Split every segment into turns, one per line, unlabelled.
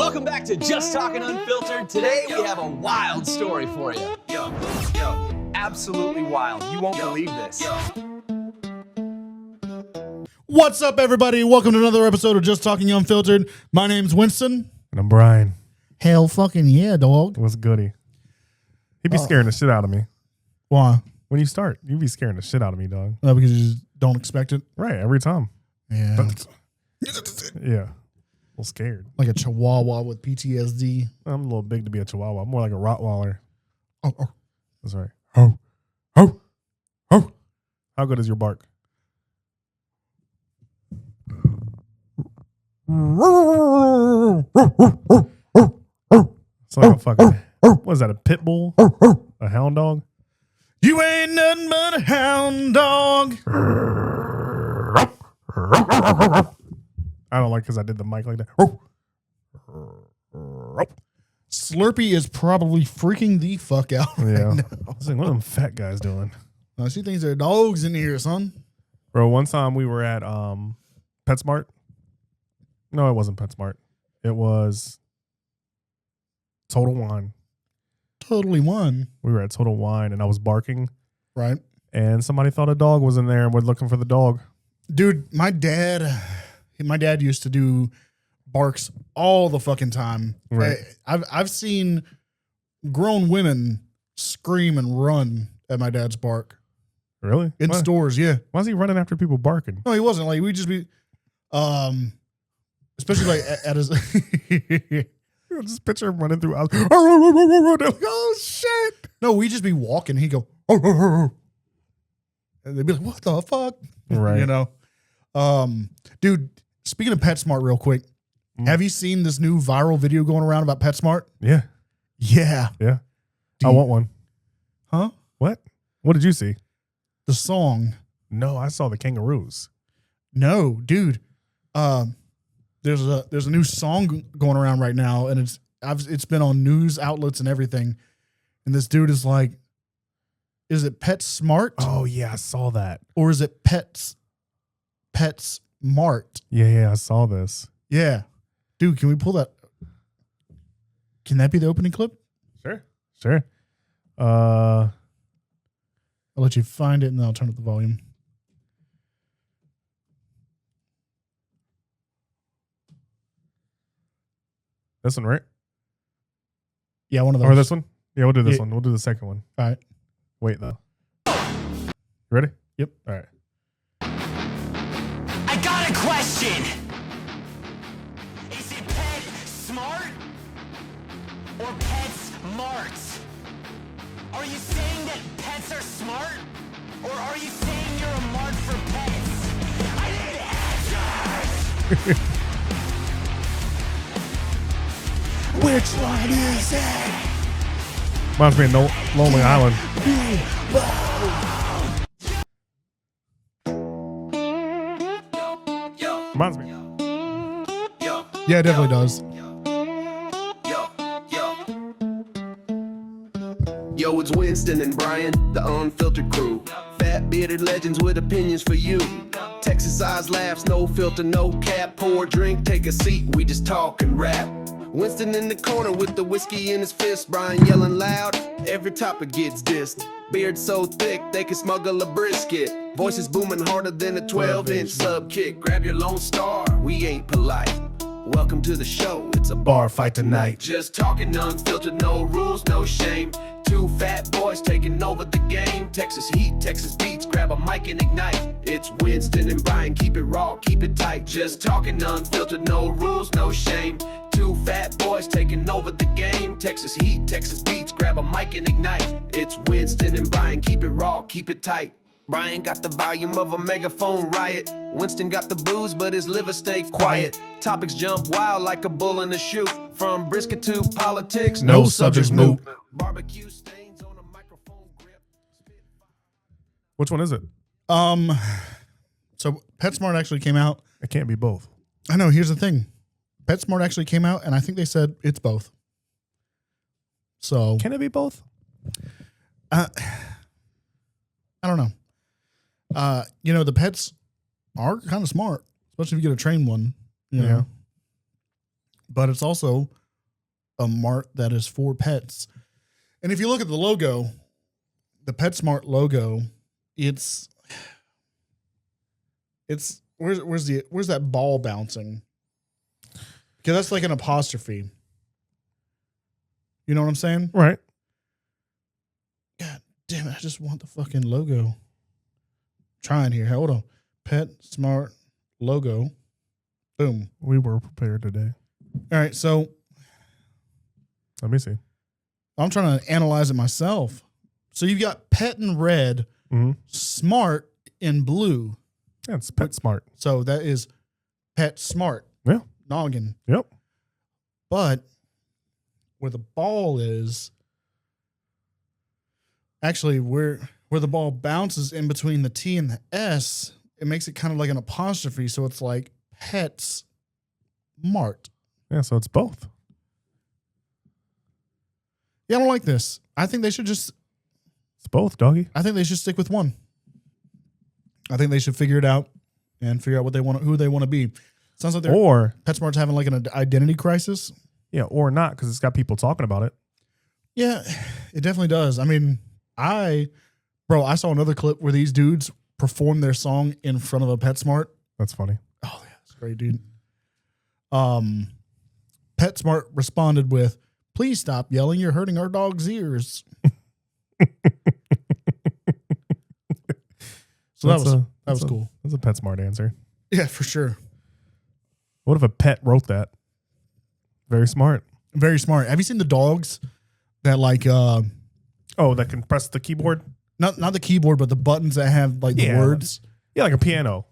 Welcome back to Just Talking Unfiltered. Today we have a wild story for you.
Yo, absolutely wild. You won't believe this.
What's up, everybody? Welcome to another episode of Just Talking Unfiltered. My name's Winston.
And I'm Brian.
Hell fucking yeah, dog.
What's goody? He'd be scaring the shit out of me.
Why?
When you start, you'd be scaring the shit out of me, dog.
Because you just don't expect it.
Right, every time.
Yeah.
Yeah. A little scared.
Like a chihuahua with PTSD.
I'm a little big to be a chihuahua. I'm more like a Rottweiler.
Oh.
That's right. Ho. Ho. Ho. How good is your bark? It's like a fucking, what is that, a pit bull? A hound dog?
You ain't nothing but a hound dog.
I don't like because I did the mic like that.
Slurpee is probably freaking the fuck out.
Yeah.
Right now.
I was like, what are them fat guys doing?
She thinks there are dogs in here, son.
Bro, one time we were at PetSmart. No, it wasn't PetSmart. It was Total Wine.
Totally won.
We were at Total Wine and I was barking
Right?
and somebody thought a dog was in there and we're looking for the dog.
Dude, my dad used to do barks all the fucking time.
Right.
I've seen grown women scream and run at my dad's bark
Really?
in
Why?
stores. Yeah.
Why is he running after people barking?
No, he wasn't. Like we'd just be, especially like at his.
Just picture him running through. Oh shit!
No, we'd just be walking. He'd go, and they'd be like, "What the fuck?"
Right.
You know. Dude. Speaking of PetSmart, real quick, have you seen this new viral video going around about PetSmart?
Yeah.
Yeah.
Yeah.
Do
I
you-
want one.
Huh?
What? What did you see?
The song.
No, I saw the kangaroos.
No, dude. There's a new song going around right now, and it's been on news outlets and everything. And this dude is like, is it PetSmart
Oh yeah, I saw that.
or is it PetSmart?
Yeah, I saw this.
Yeah, dude. Can we pull that? Can that be the opening clip?
Sure.
I'll let you find it, and then I'll turn up the volume.
This one, right?
Yeah, one of those.
Or this one? Yeah, we'll do this
Yeah.
one. We'll do the second one.
All right.
Wait, though. You ready?
Yep.
All right.
I got a question. Is it Pet Smart or Pet Smart? Are you saying that pets are smart, or are you saying you're a mart for pets? I need answers.
Which one is it?
Reminds me of Lonely Island. Reminds me.
Yeah, it definitely does.
Yo, it's Winston and Brian, the Unfiltered crew. Fat bearded legends with opinions for you. Texas eyes laughs, no filter, no cap. Pour a drink, take a seat, we just talk and rap. Winston in the corner with the whiskey in his fist. Brian yelling loud, every topic gets dissed. Beard so thick, they can smuggle a brisket. Voices booming harder than a 12-inch sub kick. Grab your Lone Star, we ain't polite. Welcome to the show, it's a bar fight tonight. Just talking unfiltered, no rules, no shame. Two fat boys taking over the game. Texas heat, Texas beats, grab a mic and ignite. It's Winston and Brian, keep it raw, keep it tight. Just talking unfiltered, no rules, no shame. Two fat boys taking over the game. Texas heat, Texas beats, grab a mic and ignite. It's Winston and Brian, keep it raw, keep it tight. Brian got the volume of a megaphone riot. Winston got the booze, but his liver stayed quiet. Topics jump wild like a bull in a chute. From brisket to politics,
No subjects moot.
Barbecue stains on a microphone grip.
Which one is it?
So PetSmart actually came out.
It can't be both.
I know. Here's the thing. PetSmart actually came out, and I think they said it's both. So
Can it be both?
I don't know. The pets are kind of smart, especially if you get a trained one. You know. but it's also a mart that is for pets. And if you look at the logo, the PetSmart logo, it's where's that ball bouncing? Because that's like an apostrophe. You know what I'm saying?
Right.
God damn it! I just want the fucking logo. Trying here. Hold on. PetSmart logo. Boom.
We were prepared today.
All right, so
Let me see.
I'm trying to analyze it myself. So you've got pet in red,
Mm-hmm.
smart in blue.
Yeah, it's PetSmart.
So that is PetSmart.
Yeah.
Noggin.
Yep.
But where the ball is, actually where the ball bounces in between the T and the S, it makes it kind of like an apostrophe. So it's like Pets Mart.
Yeah, so it's both.
Yeah, I don't like this. I think they should just
It's both, doggy.
I think they should stick with one. I think they should figure it out and figure out what they want, who they want to be. Sounds like
Or
PetSmart's having like an identity crisis.
yeah, or not, because it's got people talking about it.
Yeah, it definitely does. I mean, I saw another clip where these dudes performed their song in front of a PetSmart.
That's funny.
Oh yeah, that's great, dude. PetSmart responded with, "Please stop yelling. You're hurting our dog's ears." So that was cool.
That's a PetSmart answer.
Yeah, for sure.
What if a pet wrote that? Very smart.
Very smart. Have you seen the dogs that like
Oh, that can press the keyboard?
not the keyboard, but the buttons that have like the
Yeah.
words?
Yeah, like a piano.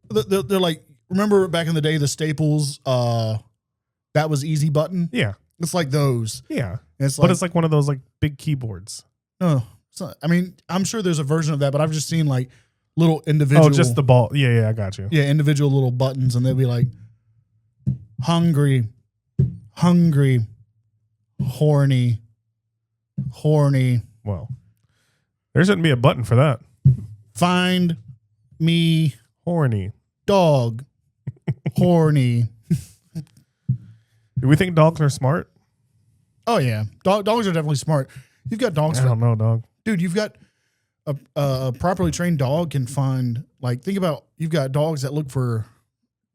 They're like, remember back in the day, the Staples, that was easy button.
Yeah.
It's like those.
Yeah.
It's
But it's like one of those like big keyboards.
no, it's not, I mean, I'm sure there's a version of that, but I've just seen like little individual.
Oh, just the ball. Yeah, I got you.
yeah, individual little buttons, and they'll be like hungry, horny.
Well, there shouldn't be a button for that.
Find me
Horny.
dog, horny.
Do we think dogs are smart?
Oh yeah, dogs are definitely smart. You've got dogs.
I don't know, dog.
Dude, you've got a properly trained dog can find, like, think about, you've got dogs that look for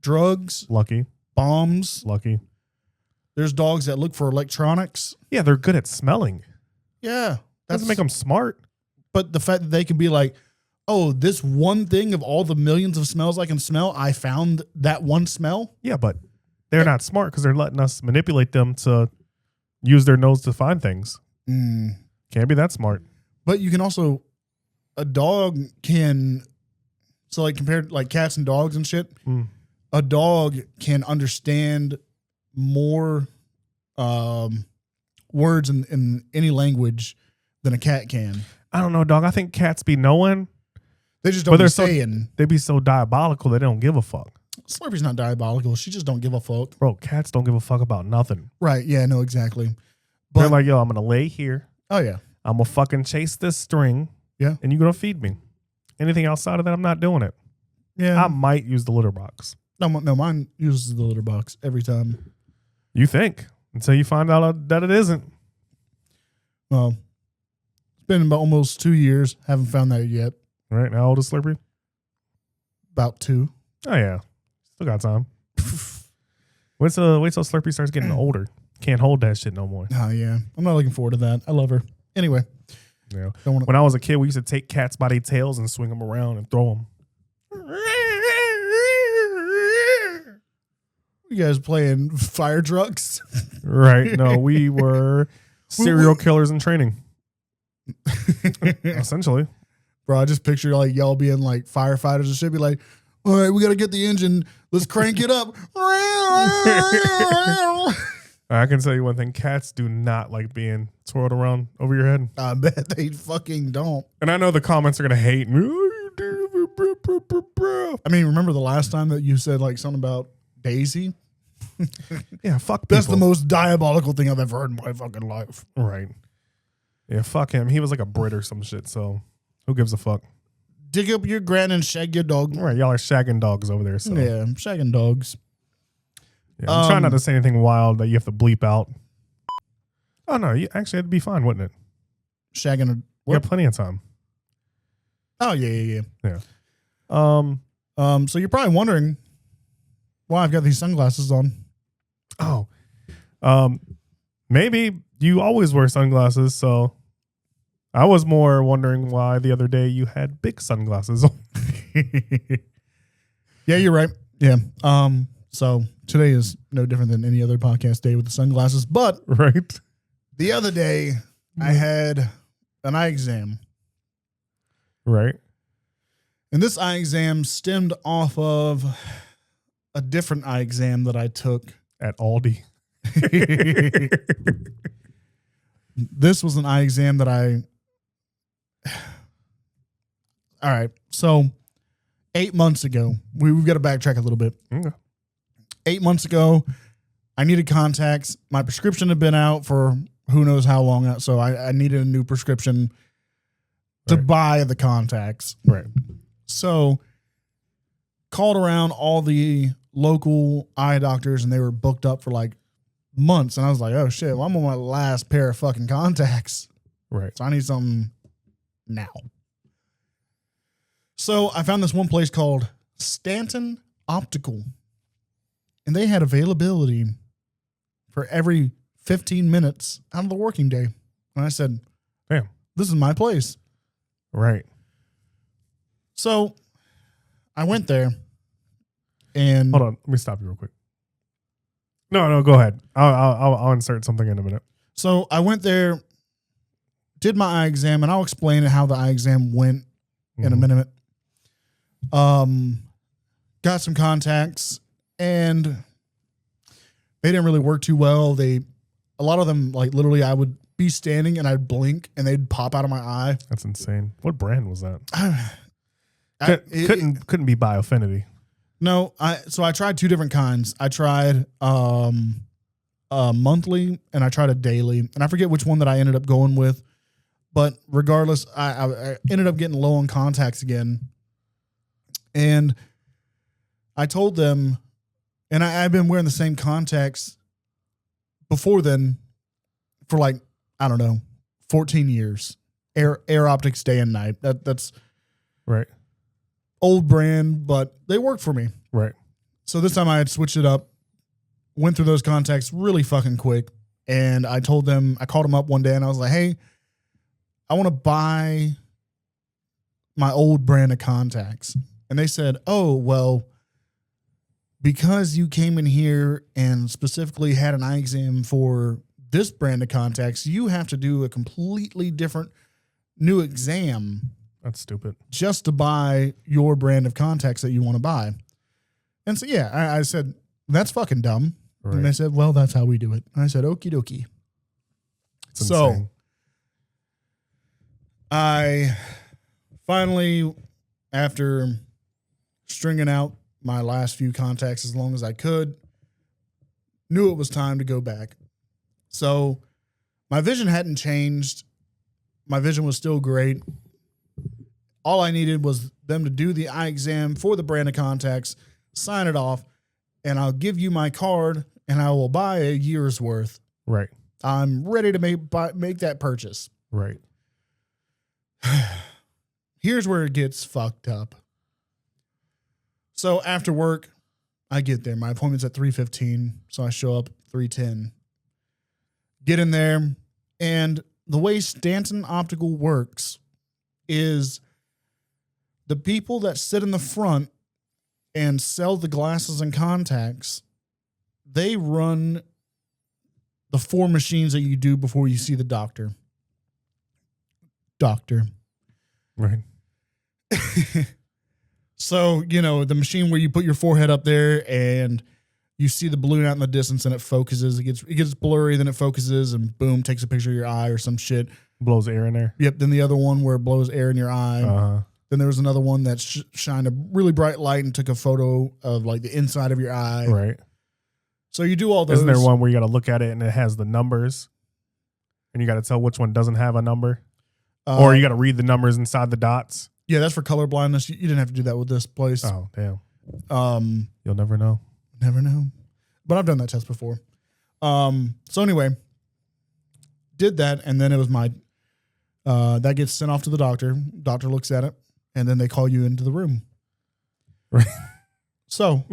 drugs,
Lucky.
bombs.
Lucky.
There's dogs that look for electronics.
Yeah, they're good at smelling.
Yeah.
Doesn't make them smart.
But the fact that they can be like, oh, this one thing of all the millions of smells I can smell, I found that one smell.
Yeah, but they're not smart because they're letting us manipulate them to use their nose to find things. Can't be that smart.
But you can also, a dog can, so like compared like cats and dogs and shit, a dog can understand more words in any language than a cat can.
I don't know, dog. I think cats be knowing.
They just
But
don't
they're
be
so-
saying.
They be so diabolical they don't give a fuck.
Slurpee's not diabolical. She just don't give a fuck.
Bro, cats don't give a fuck about nothing.
Right. Yeah, no, exactly.
They're
But,
like, yo, I'm going to lay here.
oh yeah.
I'm going to fucking chase this string.
Yeah.
And you're going to feed me. Anything outside of that, I'm not doing it.
Yeah.
I might use the litter box.
No, mine uses the litter box every time.
You think. Until you find out that it isn't.
Well, it's been about almost 2 years. Haven't found that yet.
All right. How old is Slurpee?
About 2.
Oh, yeah. Still got time. wait till Slurpee starts getting older. Can't hold that shit no more.
Oh yeah. I'm not looking forward to that. I love her. Anyway.
Yeah.
Don't wanna,
When I was a kid, we used to take cats by their tails and swing them around and throw them.
you guys playing fire trucks?
Right. No, we were serial killers in training. Essentially.
Bro, I just picture like y'all being like firefighters and shit. Be like, all right, we got to get the engine. Let's crank it up.
I can tell you one thing. Cats do not like being twirled around over your head.
I bet they fucking don't.
And I know the comments are going to hate me.
I mean, remember the last time that you said like something about Daisy?
Yeah, fuck people.
That's the most diabolical thing I've ever heard in my fucking life.
Right. Yeah, fuck him. He was like a Brit or some shit, so who gives a fuck?
Dig up your gran and shag your dog.
All right, y'all are shagging dogs over there, so.
Yeah, shagging dogs.
Yeah, I'm trying not to say anything wild that you have to bleep out. Oh no, you actually it'd be fine, wouldn't it?
Shagging a
You got plenty of time.
Oh yeah.
Yeah.
So you're probably wondering why I've got these sunglasses on.
Oh. Maybe you always wear sunglasses, so I was more wondering why the other day you had big sunglasses on.
Yeah, you're right. Yeah. So today is no different than any other podcast day with the sunglasses, but
Right.
the other day I had an eye exam.
Right.
And this eye exam stemmed off of a different eye exam that I took.
At Aldi.
This was an eye exam that all right. So 8 months ago, we've got to backtrack a little bit.
Okay.
8 months ago, I needed contacts. My prescription had been out for who knows how long. So I needed a new prescription to
Right.
buy the contacts.
Right.
So called around all the local eye doctors and they were booked up for like months. And I was like, oh shit, well, I'm on my last pair of fucking contacts.
Right.
So I need something now. So I found this one place called Stanton Optical. And they had availability for every 15 minutes out of the working day. And I said,
Damn.
this is my place.
Right.
So I went there and
Hold on. Let me stop you real quick. No, go ahead. I'll insert something in a minute.
so I went there, did my eye exam, and I'll explain how the eye exam went in a
Mhm.
minute. Got some contacts and they didn't really work too well. A lot of them, like literally I would be standing and I'd blink and they'd pop out of my eye.
That's insane. What brand was that?
It-
Couldn't be Biofinity.
No, so I tried two different kinds. I tried monthly and I tried a daily, and I forget which one that I ended up going with. But regardless, I ended up getting low on contacts again, and I told them, and I've been wearing the same contacts before then for like I don't know, 14 years. Air Optics day and night. That's
Right.
old brand, but they work for me.
Right.
So this time I had switched it up, went through those contacts really fucking quick. And I told them, I called them up one day and I was like, hey, I want to buy my old brand of contacts. And they said, oh, well, because you came in here and specifically had an eye exam for this brand of contacts, you have to do a completely different new exam
That's stupid.
just to buy your brand of contacts that you want to buy. And so, yeah, I said, that's fucking dumb.
Right.
And they said, well, that's how we do it. And I said, okie dokie.
It's
So
insane.
I finally, after stringing out my last few contacts as long as I could, knew it was time to go back. So my vision hadn't changed. My vision was still great. All I needed was them to do the eye exam for the brand of contacts, sign it off, and I'll give you my card and I will buy a year's worth.
Right.
I'm ready to make that purchase.
Right.
Here's where it gets fucked up. So after work, I get there. My appointment's at 3:15, so I show up 3:10. Get in there, and the way Stanton Optical works is the people that sit in the front and sell the glasses and contacts, they run the 4 machines that you do before you see the doctor.
Right.
So, you know, the machine where you put your forehead up there and you see the balloon out in the distance and it focuses, it gets blurry, then it focuses and boom, takes a picture of your eye or some shit.
Blows air in there.
Yep. Then the other one where it blows air in your eye.
Uh-huh.
Then there was another one that shined a really bright light and took a photo of like the inside of your eye.
Right.
So you do all those.
Isn't there one where you got to look at it and it has the numbers and you got to tell which one doesn't have a number? Or you got to read the numbers inside the dots?
Yeah, that's for color blindness. You didn't have to do that with this place.
Oh, damn.
Um,
You'll never know.
Never know. but I've done that test before. So anyway, did that, and then it was my that gets sent off to the doctor. Doctor looks at it, and then they call you into the room.
Right.
So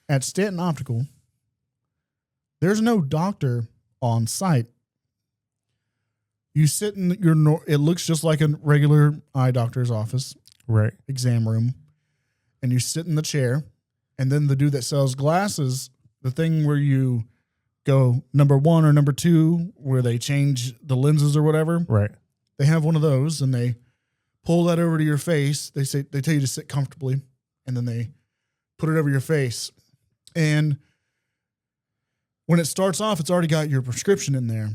at Stanton Optical, there's no doctor on site. You sit in your it looks just like a regular eye doctor's office,
Right.
exam room, and you sit in the chair, and then the dude that sells glasses, the thing where you go number 1 or number 2, where they change the lenses or whatever,
Right.
they have one of those, and they pull that over to your face. They tell you to sit comfortably, and then they put it over your face. And when it starts off, it's already got your prescription in there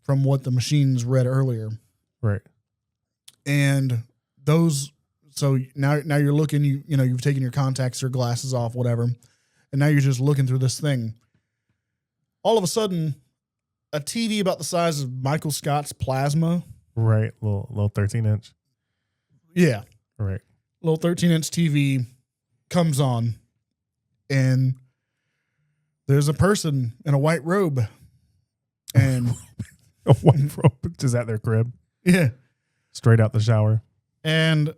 from what the machines read earlier.
Right.
And those, so now you're looking, you know, you've taken your contacts or glasses off, whatever, and now you're just looking through this thing. All of a sudden, a TV about the size of Michael Scott's plasma.
Right. Little 13-inch.
Yeah.
Right.
Little 13-inch TV comes on, and there's a person in a white robe. And
A white robe just at their crib.
yeah.
Straight out the shower.
And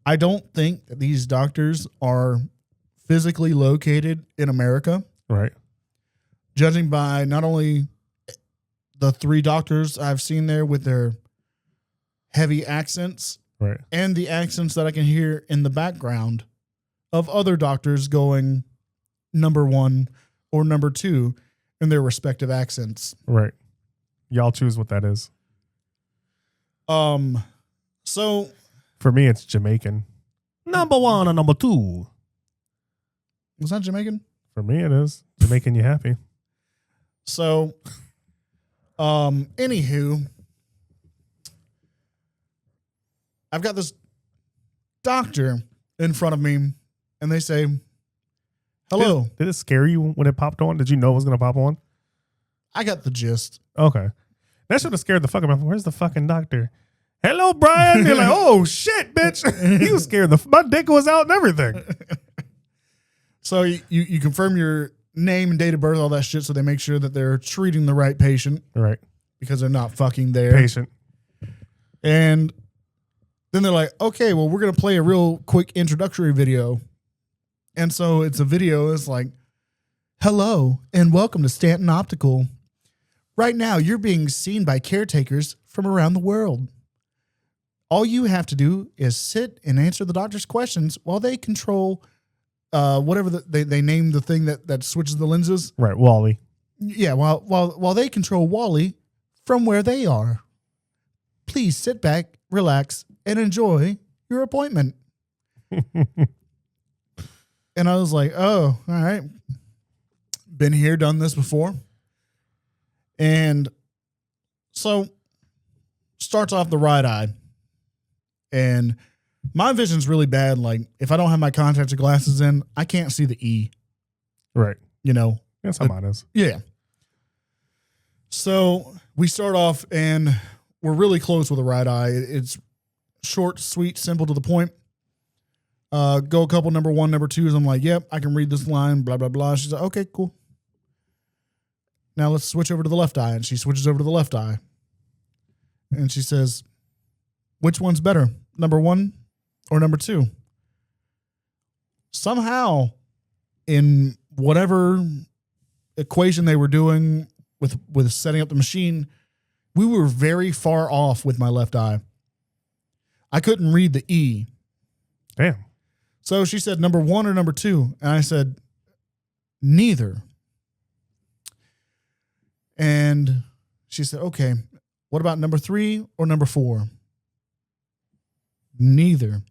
I don't think that these doctors are physically located in America,
Right.
judging by not only the 3 doctors I've seen there with their heavy accents
Right.
and the accents that I can hear in the background of other doctors going number 1 or number 2 in their respective accents.
Right. Y'all choose what that is.
So
For me, it's Jamaican. Number 1 or number 2.
was that Jamaican?
For me, it is. Jamaican, you happy.
So, anywho, I've got this doctor in front of me, and they say, "Hello."
Did it scare you when it popped on? Did you know it was going to pop on?
I got the gist.
Okay. That should have scared the fuck out of me. Where's the fucking doctor? Hello, Brian. You're like, oh, shit, bitch. He was scared. My dick was out and everything.
So you confirm your name and date of birth, all that shit, so they make sure that they're treating the right patient
Right.
because they're not fucking there.
Patient.
And then they're like, okay, well, we're going to play a real quick introductory video. And so it's a video. It's like, hello and welcome to Stanton Optical. Right now, you're being seen by caretakers from around the world. All you have to do is sit and answer the doctor's questions while they control whatever they name the thing that switches the lenses.
Right. Wally.
Yeah, while they control Wally from where they are. Please sit back, relax, and enjoy your appointment. And I was like, oh, all right. Been here, done this before. And so starts off the right eye. And my vision's really bad. Like, if I don't have my contacts or glasses in, I can't see the E,
Right.
you know?
That's how mine is.
Yeah. So we start off and we're really close with the right eye. It's short, sweet, simple, to the point. Go a couple number 1, number 2s. I'm like, yep, I can read this line, blah, blah, blah. She's like, okay, cool. Now let's switch over to the left eye. And she switches over to the left eye. And she says, which one's better, number 1 or number 2? Somehow, in whatever equation they were doing with setting up the machine, we were very far off with my left eye. I couldn't read the E.
Damn.
So she said number 1 or number 2. And I said, neither. And she said, okay, what about number 3 or number 4? Neither.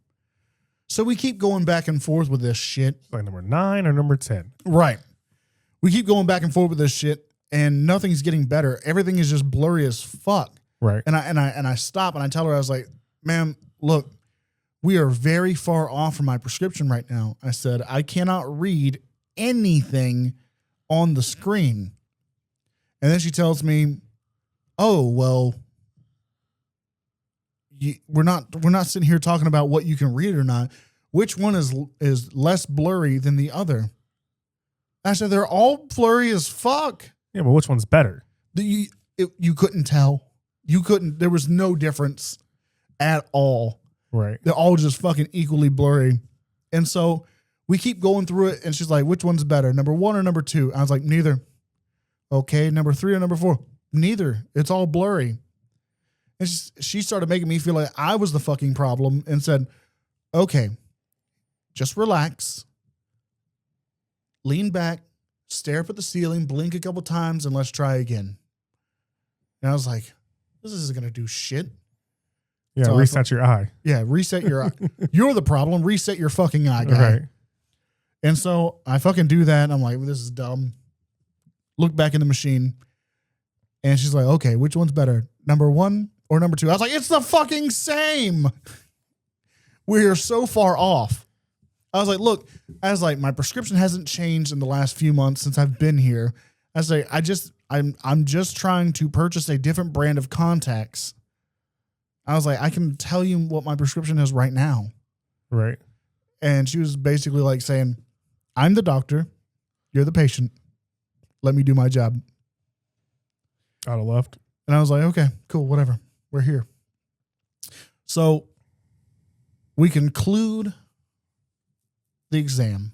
So we keep going back and forth with this shit.
Like number 9 or number 10.
Right. We keep going back and forth with this shit, and nothing's getting better. Everything is just blurry as fuck.
Right.
And I stop and I tell her, I was like, ma'am, look, we are very far off from my prescription right now. I said, I cannot read anything on the screen. And then she tells me, oh, well, we're not sitting here talking about what you can read or not. which one is less blurry than the other? I said, they're all blurry as fuck.
Yeah, but which one's better?
You couldn't tell. There was no difference at all.
Right.
They're all just fucking equally blurry. And so we keep going through it, and she's like, which one's better, number 1 or number 2? I was like, neither. Okay, number 3 or number 4? Neither. It's all blurry. And she started making me feel like I was the fucking problem and said, okay, just relax. Lean back, stare up at the ceiling, blink a couple times, and let's try again. And I was like, this isn't going to do shit.
Yeah,
So
reset your eye.
Yeah, reset your eye. You're the problem. Reset your fucking eye, guy.
Right.
And so I fucking do that. And I'm like, this is dumb. Look back in the machine. And she's like, okay, which one's better? Number 1 or number 2? I was like, it's the fucking same. We're so far off. I was like, look, my prescription hasn't changed in the last few months since I've been here. I was like, I'm just trying to purchase a different brand of contacts. I was like, I can tell you what my prescription is right now.
Right.
And she was basically like saying, I'm the doctor. You're the patient. Let me do my job.
Out of left.
And I was like, okay, cool, whatever. We're here. So we conclude the exam.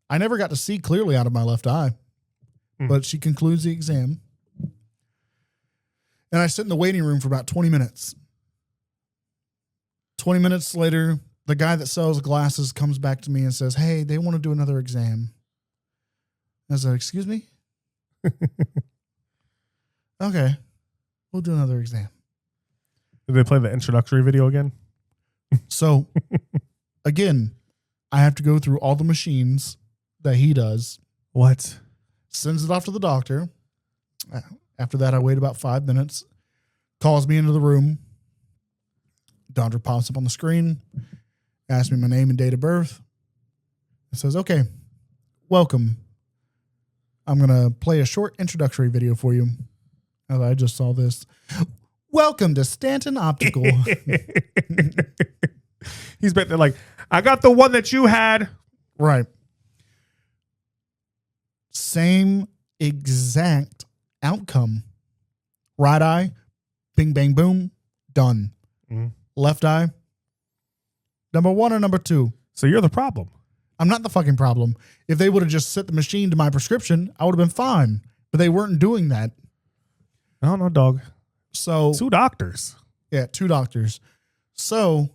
I never got to see clearly out of my left eye, but she concludes the exam. And I sit in the waiting room for about 20 minutes. 20 minutes later, the guy that sells glasses comes back to me and says, hey, they want to do another exam. I was like, excuse me? Okay, we'll do another exam.
Did they play the introductory video again?
So, again, I have to go through all the machines that he does.
What?
Sends it off to the doctor. After that, I wait about 5 minutes. Calls me into the room. Doctor pops up on the screen. Asks me my name and date of birth. It says, okay, welcome. I'm going to play a short introductory video for you. I just saw this. Welcome to Stanton Optical.
He's back there like, I got the one that you had.
Right. Same exact outcome. Right eye, bing, bang, boom, done.
Mhm.
Left eye, number 1 or number 2?
So you're the problem.
I'm not the fucking problem. If they would have just set the machine to my prescription, I would have been fine. But they weren't doing that.
I don't know, dog.
So
2 doctors.
yeah, 2 doctors. So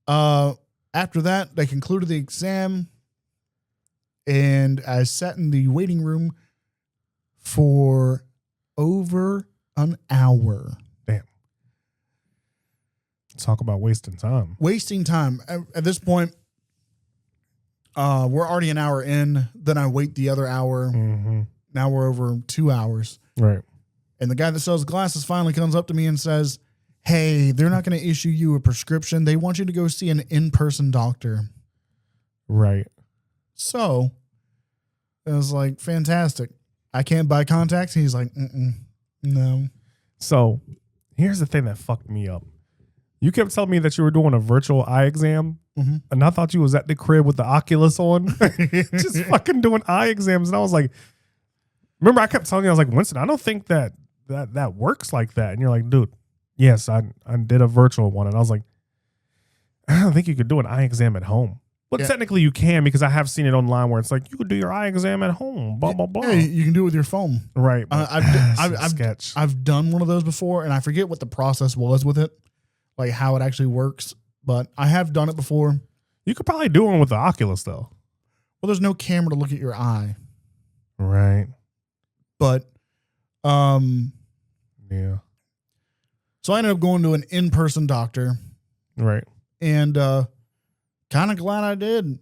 after that, they concluded the exam, and I sat in the waiting room for over an hour.
Damn. Let's talk about wasting time.
Wasting time. At this point, we're already an hour in. Then I wait the other hour.
Mm-hmm.
Now we're over 2 hours.
Right.
And the guy that sells glasses finally comes up to me and says, hey, they're not going to issue you a prescription. They want you to go see an in-person doctor.
Right.
So I was like, fantastic. I can't buy contacts. He's like, no.
So here's the thing that fucked me up. You kept telling me that you were doing a virtual eye exam, and I thought you was at the crib with the Oculus on, just fucking doing eye exams. And I was like, remember I kept telling you, I was like, Winston, I don't think that works like that. And you're like, dude, yes, I did a virtual one. And I was like, I don't think you could do an eye exam at home. But technically you can, because I have seen it online where it's like, you could do your eye exam at home, blah, blah, blah.
Yeah, you can do it with your phone.
Right.
I've done one of those before, and I forget what the process was with it, like how it actually works. But I have done it before.
You could probably do one with the Oculus, though.
Well, there's no camera to look at your eye.
Right.
But,
yeah.
so I ended up going to an in-person doctor.
Right.
And kind of glad I did,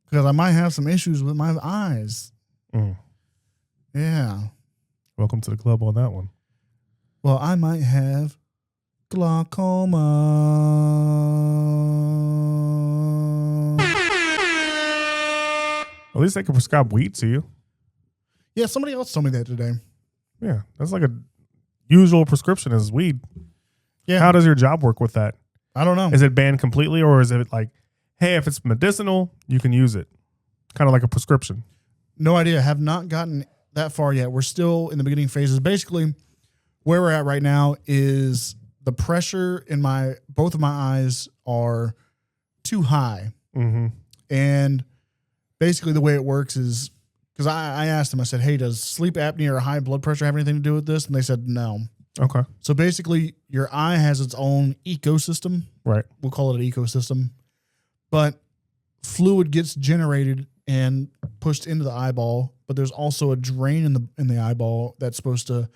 because I might have some issues with my eyes. Yeah.
Welcome to the club on that one.
Well, I might have glaucoma.
At least they can prescribe weed to you.
Yeah, somebody else told me that today.
Yeah. That's like a usual prescription is weed.
Yeah.
How does your job work with that?
I don't know.
Is it banned completely, or is it like, hey, if it's medicinal, you can use it, kind of like a prescription?
No idea. Have not gotten that far yet. We're still in the beginning phases. Basically, where we're at right now is the pressure in both of my eyes are too high.
Mm-hmm.
And basically the way it works is, because I asked them, I said, hey, does sleep apnea or high blood pressure have anything to do with this? And they said no.
Okay.
So basically your eye has its own ecosystem.
Right.
We'll call it an ecosystem. But fluid gets generated and pushed into the eyeball, but there's also a drain in the eyeball that's supposed to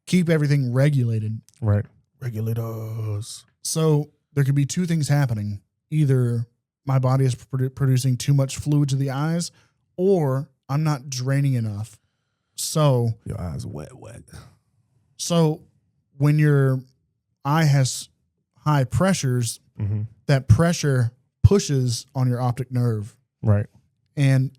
keep everything regulated.
Right. Regulators.
So there could be two things happening. Either my body is producing too much fluid to the eyes, or I'm not draining enough. So
Your eyes wet.
So when your eye has high pressures,
Mm-hmm.
that pressure pushes on your optic nerve.
Right.
And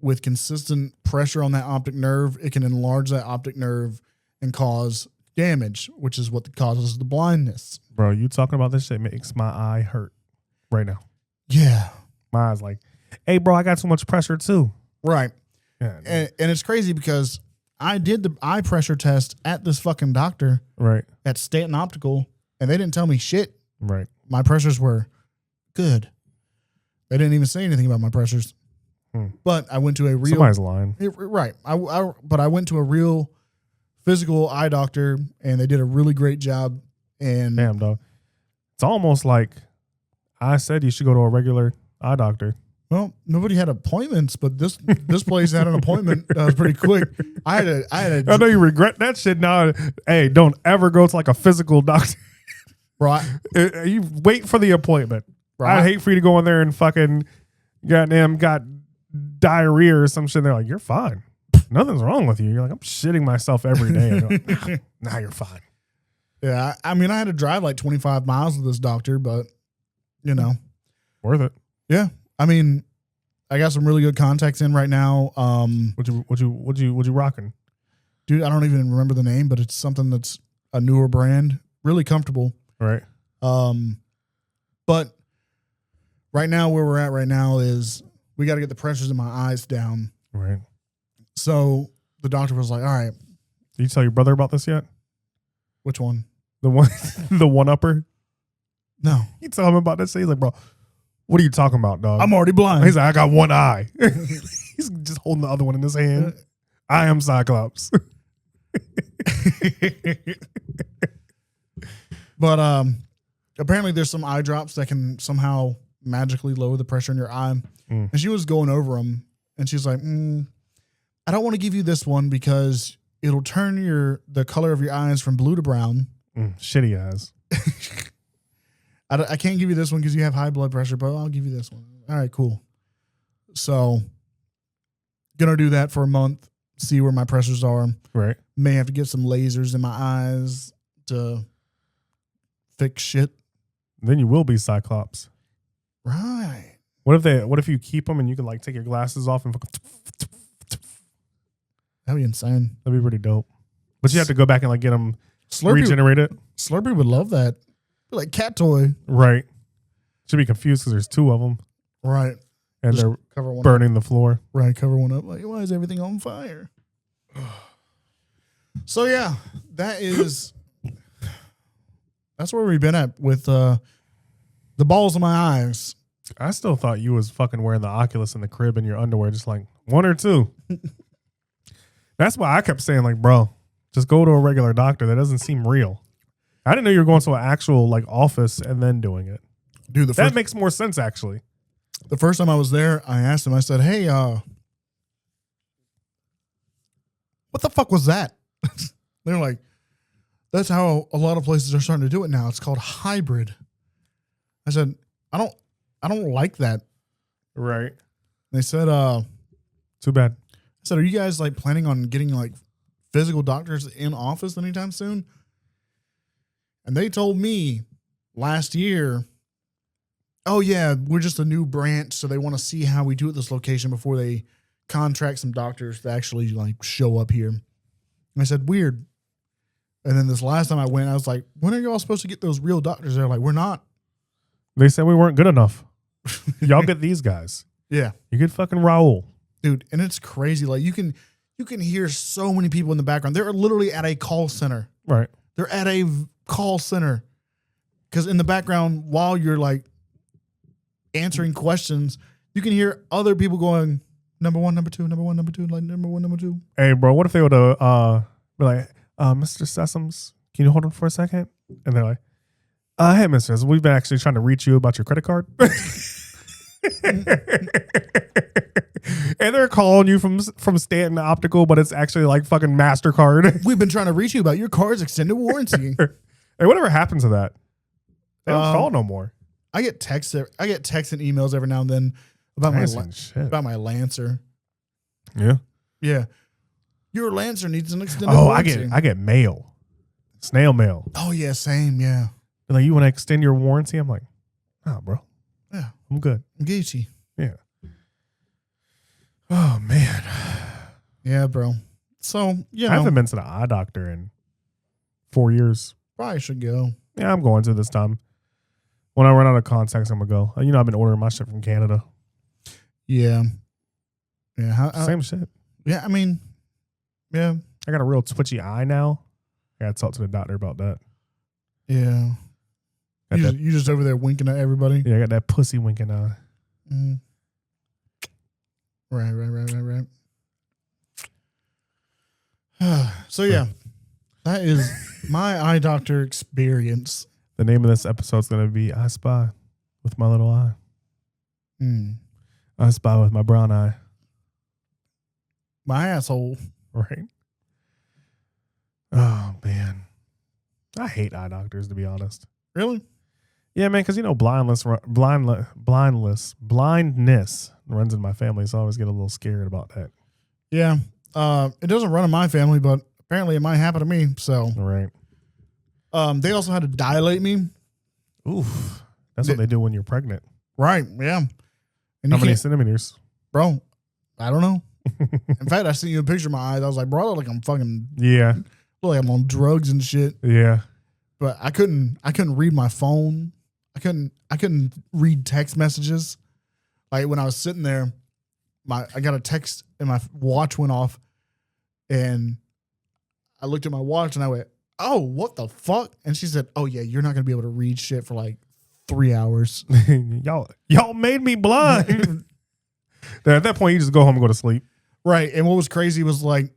with consistent pressure on that optic nerve, it can enlarge that optic nerve and cause damage, which is what causes the blindness.
Bro, you talking about this shit makes my eye hurt right now.
Yeah.
My eye's like, hey, bro, I got too much pressure too.
Right.
Yeah.
And it's crazy because I did the eye pressure test at this fucking doctor
Right.
at Stanton Optical, and they didn't tell me shit.
Right.
My pressures were good. They didn't even say anything about my pressures. But I went to a real...
Somebody's lying.
Right. But I went to a real physical eye doctor, and they did a really great job. And
Damn, dog. It's almost like I said you should go to a regular eye doctor.
well, nobody had appointments, but this place had an appointment that was pretty quick. I
I know you regret that shit now. Hey, don't ever go to like a physical doctor.
right.
You wait for the appointment.
Right.
I'd hate for you to go in there and fucking got diarrhea or some shit. They're like, you're fine. Nothing's wrong with you. You're like, I'm shitting myself every day. Like, nah, you're fine.
Yeah, I mean, I had to drive like 25 miles with this doctor, but you know,
Worth it.
yeah. I mean, I got some really good contacts in right now.
What you rocking?
Dude, I don't even remember the name, but it's something that's a newer brand, really comfortable.
Right.
But right now, where we're at right now is we got to get the pressures in my eyes down.
Right.
So the doctor was like, all right,
Did you tell your brother about this yet?
which one?
The one, the one upper.
No,
You tell him about this. He's like, bro, what are you talking about, dog?
I'm already blind.
He's like, I got one eye. He's just holding the other one in his hand. I am Cyclops.
But apparently there's some eye drops that can somehow magically lower the pressure in your eye. And she was going over them, and she's like, I don't want to give you this one because it'll turn the color of your eyes from blue to brown.
Shitty eyes.
I can't give you this one because you have high blood pressure, but I'll give you this one. All right, cool. So gonna do that for a month, see where my pressures are.
Right.
May have to get some lasers in my eyes to fix shit.
Then you will be Cyclops.
Right.
What if you keep them and you can like take your glasses off and
That'd be insane.
that'd be pretty dope. But you have to go back and like get them
Slurpee
regenerated.
Slurpee would love that. Like cat toy.
Right. Should be confused because there's two of them
Right.
and
Just
they're
cover one up.
burning the floor.
Right, cover one up. Like, why is everything on fire? So yeah, that's where we've been at with the balls of my eyes.
I still thought you was fucking wearing the Oculus in the crib in your underwear, just like one or two. That's why I kept saying, like, bro, just go to a regular doctor. That doesn't seem real. I didn't know you were going to an actual like office and then doing it.
Dude,
That makes more sense, actually.
the first time I was there, I asked him, I said, hey, what the fuck was that? They're like, that's how a lot of places are starting to do it now. It's called hybrid. I said, I don't like that.
Right.
They said,
Too bad.
I said, are you guys like planning on getting like physical doctors in office anytime soon? And they told me last year, oh yeah, we're just a new branch, so they want to see how we do at this location before they contract some doctors to actually like show up here. And I said, weird. And then this last time I went, I was like, when are y'all supposed to get those real doctors? They're like, we're not.
They said we weren't good enough. Y'all get these guys.
Yeah,
You get fucking Raul.
dude, and it's crazy. Like you can hear so many people in the background. They're literally at a call center.
Right.
They're at a call center because in the background, while you're like answering questions, you can hear other people going number one, number two, number one, number two, like number one, number two.
Hey, bro, what if they would have be like, Mr. Sessoms, can you hold on for a second? And they're like, hey, Mr. Sessoms, we've been actually trying to reach you about your credit card. And they're calling you from Stanton Optical, but it's actually like fucking MasterCard.
We've been trying to reach you about your car's extended warranty.
Hey, whatever happened to that? They don't call no more.
I get texts and emails every now and then about
Shit.
about my Lancer.
Yeah.
Yeah, your Lancer needs an extended
Oh,
warranty.
I get mail, snail mail.
Oh yeah, same. Yeah,
They're like, you want to extend your warranty? I'm like, oh, bro,
yeah.
I'm good.
I'm Gucci.
Yeah. Oh man,
Yeah, bro. So you
I
know,
haven't been to the eye doctor in 4 years.
probably should go.
Yeah, I'm going to this time. When I run out of contacts, I'm gonna go. You know, I've been ordering my shit from Canada.
Yeah, yeah.
Same shit.
Yeah, I mean, yeah,
I got a real twitchy eye now. I gotta talk to the doctor about that.
yeah.
Got that
You just over there winking at everybody.
yeah, I got that pussy winking eye.
Mm. Right. So yeah, that is my eye doctor experience.
The name of this episode is gonna be "I Spy with My Little Eye."
Mm.
I spy with my brown eye.
My asshole.
Right. Oh man, I hate eye doctors, to be honest.
Really?
Yeah, man, because you know blindness runs in my family, so I always get a little scared about that.
Yeah. It doesn't run in my family, but apparently it might happen to me. So,
Right.
they also had to dilate me.
Oof. That's what they do when you're pregnant.
Right. Yeah. And
How
you
many
can't,
centimeters?
bro? I don't know. In fact, I sent you a picture of my eyes. I was like, bro, I look like I'm fucking,
Yeah.
look like I'm on drugs and shit.
Yeah.
But I couldn't read my phone. I couldn't read text messages. Like when I was sitting there, I got a text and my watch went off, and I looked at my watch and I went, "Oh, what the fuck?" And she said, "Oh yeah, you're not gonna be able to read shit for like 3 hours."
y'all made me blind. At that point, you just go home and go to sleep.
Right. And what was crazy was like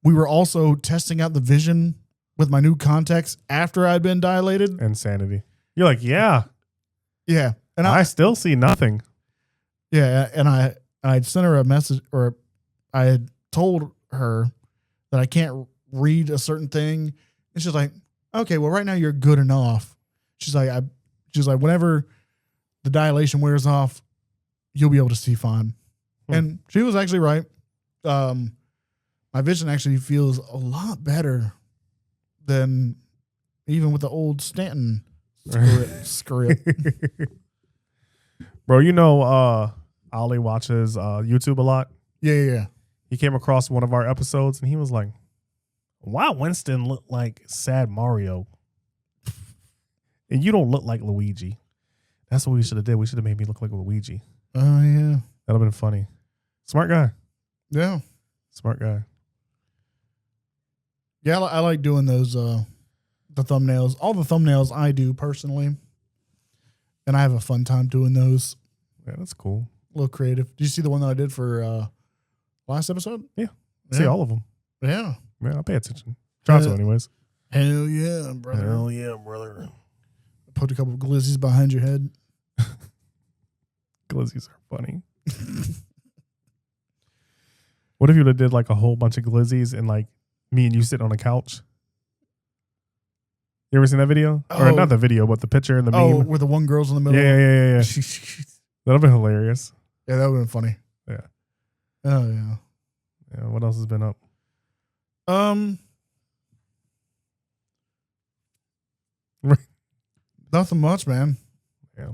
we were also testing out the vision with my new contacts after I'd been dilated.
Insanity. You're like, yeah,
Yeah. And
I still see nothing.
yeah, and I'd sent her a message, or I had told her that I can't read a certain thing. And she's like, "Okay, well right now you're good enough." She's like, whenever the dilation wears off, you'll be able to see fine. And she was actually right. My vision actually feels a lot better than even with the old Stanton script.
Bro, you know Ollie watches YouTube a lot.
Yeah.
He came across one of our episodes and he was like, "Why Winston look like sad Mario? And you don't look like Luigi." That's what we should have did. We should have made me look like Luigi.
Oh, yeah.
That'd have been funny. Smart guy.
Yeah.
Smart guy.
Yeah, I like doing those, the thumbnails. All the thumbnails I do personally. And I have a fun time doing those.
Yeah, that's cool.
A little creative. Did you see the one that I did for last episode?
Yeah. See all of them.
Yeah.
Man, I pay attention. Try to, anyways.
Hell yeah, brother.
Hell yeah, brother.
Put a couple of glizzies behind your head.
Glizzies are funny. What if you would have did like a whole bunch of glizzies and like me and you sitting on a couch? You ever seen that video? Or not the video, but the picture and the meme?
Where the one girl's in the middle.
Yeah. That'd be hilarious.
Yeah, that would have been funny.
Yeah.
Oh yeah.
Yeah. What else has been up?
Nothing much, man.
Yeah.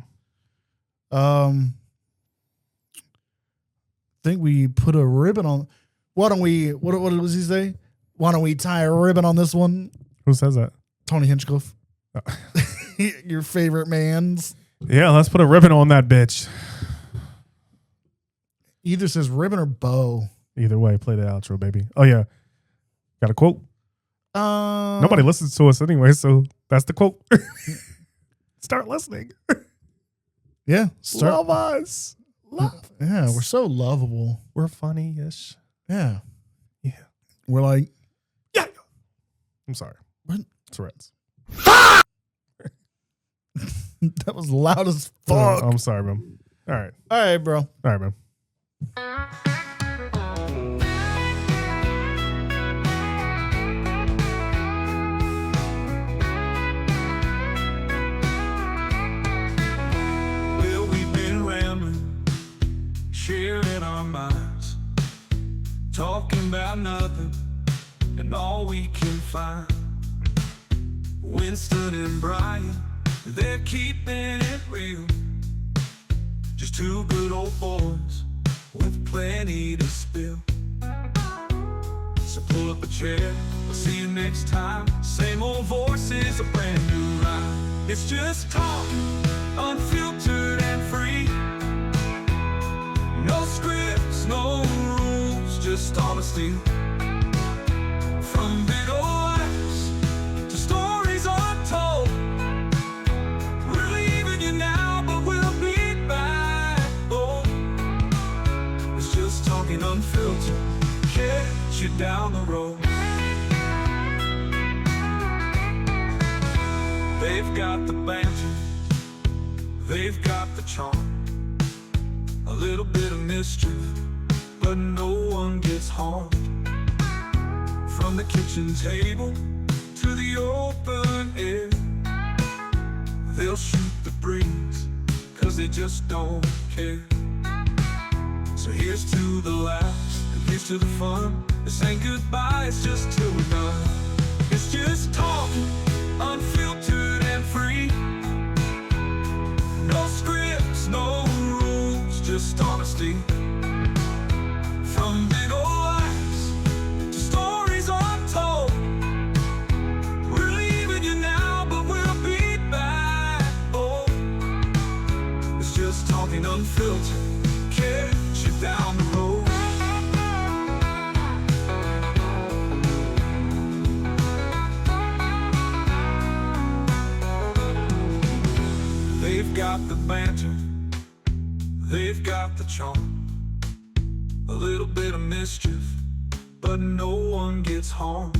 Think we put a ribbon on. Why don't we? What does he say? Why don't we tie a ribbon on this one?
Who says that?
Tony Hinchcliffe. Your favorite man's.
Yeah, let's put a ribbon on that bitch.
Either says ribbon or bow.
Either way, play the outro, baby. Oh yeah, got a quote. Nobody listens to us anyway, so that's the quote. Start listening.
Yeah.
Love us.
Yeah, we're so lovable.
We're funny-ish.
Yeah.
Yeah.
We're like,
Yeah. I'm sorry.
What?
Tourette's.
that was loud as fuck.
I'm sorry, man. All right.
All right, bro.
All right, man.
Well, we've been rambling, sharing our minds, talking about nothing and all we can find. Winston and Brian, they're keeping it real. Just two good old boys with plenty to spill. So pull up a chair, we'll see you next time. Same old voices, a brand new rhyme. It's just talking, unfiltered and free. No scripts, no rules, just honesty. From big old lives to stories untold. We're leaving you now, but we'll be back. Oh, it's just talking unfiltered, catch you down the road. They've got the banter, they've got the charm, a little bit of mischief, but no one gets harmed. From the kitchen table to the open air, they'll shoot the breeze, cause they just don't care. So here's to the laughs, and here's to the fun. This ain't goodbye, it's just till we're done. It's just talking, unfiltered and free. No scripts, no rules, just honesty. From big old lives to stories untold. We're leaving you now, but we'll be back. Oh, it's just talking unfiltered, catch you down the road. They've got the banter, they've got the charm, a little bit of mischief, but no one gets harmed.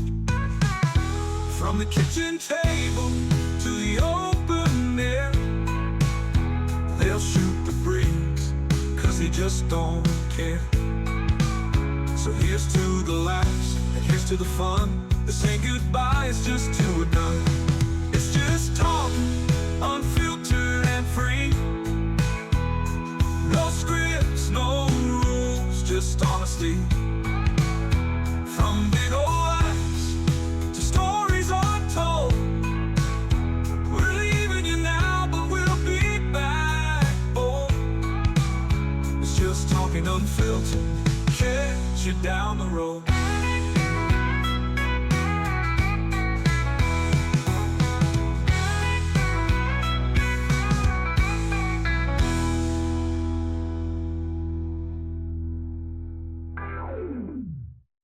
From the kitchen table to the open air, they'll shoot the breeze, cause they just don't care. So here's to the laughs, and here's to the fun. This ain't goodbye, it's just till we're done. It's just talking, unfiltered and free. No scripts, no rules, just honesty. From big old lives to stories untold. We're leaving you now, but we'll be back. Oh, it's just talking unfiltered, catch you down the road.